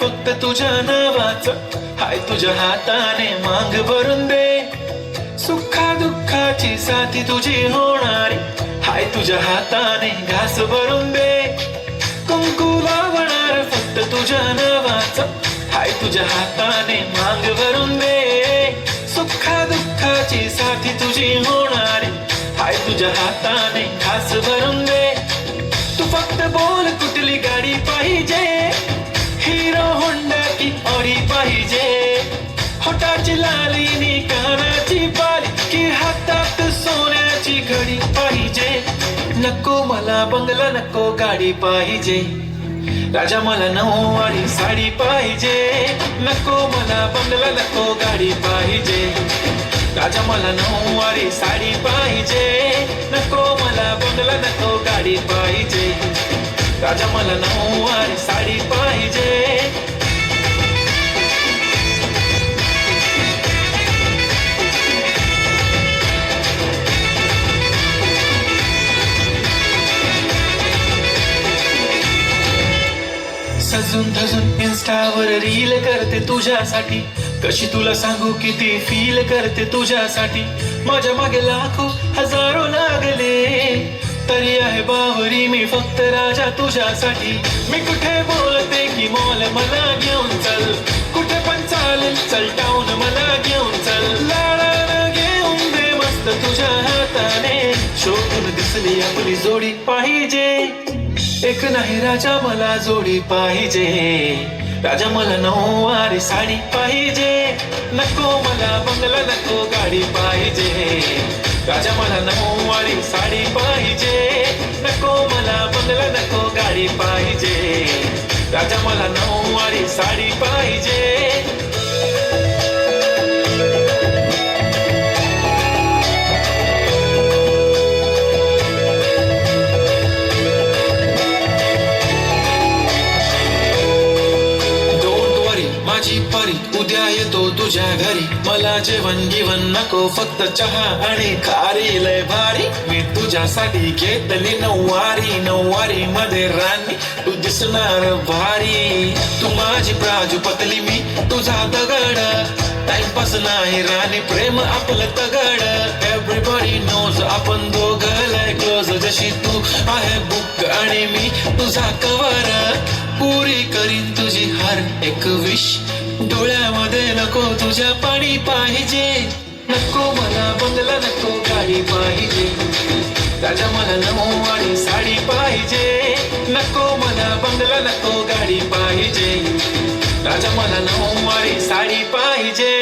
फक्त तुझ्या नावाचं, हाय तुझ्या हाताने मांग भरून दे. सुखा दुःखाची साथी तुझी होणारी, हाय तुझ्या हाताने घास भरून दे. कुंकू लावणार फक्त तुझ्या नावाचं, हाय तुझ्या हाताने मांग भरून दे. सुखा दुःखाची साथी तुझी होणारी, हाय तुझ्या हाताने घास भरून दे. तू फक्त बोल कुठली गाडी पाहिजे, हिरो होंडा की ऑडी पाहिजे. होटाची लालिनी कानाची बाली की हातात सोन्याची घडी पाहिजे. नको मला बंगला नको गाडी पाहिजे, राजा मला नऊवारी साडी पाहिजे. नको मला बंगला नको गाडी पाहिजे, राजा मला नऊवारी साडी पाहिजे. नको मला बंगला नको गाडी पाहिजे, राजा मला नऊवारी साडी पाहिजे. सजून धजून इन्स्टावर रील करते तुझ्यासाठी, कशी तुला सांगू किती फील करते तुझ्यासाठी. माझ्या मागे लाखो हजारो लागले, तरी आहे बावरी मी फक्त राजा तुझ्यासाठी. मी कुठे बोलते की मॉल मला घेऊन चल, कुठे पण चालेल चल टाऊन मला घेऊन चल. लाडानं घेऊन दे मस्त तुझ्या हाताने, शोधून दिसली आपली जोडी पाहिजे. एक नाही राजा मला जोडी पाहिजे, राजा मला नऊवारी साडी पाहिजे. नको मला बंगला नको गाडी पाहिजे, राजा मला नऊवारी साडी पाहिजे. नको मला बंगला नको गाडी पाहिजे, राजा मला नऊवारी साडी पाहिजे. माझी परी उद्या येतो तुझ्या घरी, मला जेवण गिवण नको फक्त चहा आणि खारी. लय भारी मी तुझ्यासाठी घेतली नऊवारी, नऊवारी मध्ये राणी तू दिसणार भारी. तू माझी प्राजूपतली मी तुझा दगड, टाइमपास नाही राणी प्रेम आपलं तगड. एव्हरीबडी नोज आपण दोघं लय क्लोज, जशी तू आहे बुक आणि मी तुझा कवर. पुरी करीन तुझी हर एक विश, डोळ्यामध्ये नको तुझ्या पाणी पाहिजे. नको मला बंगला नको गाडी पाहिजे, राजा मला नऊवारी साडी पाहिजे. नको मला बंगला नको गाडी पाहिजे, राजा मला नऊवारी साडी पाहिजे.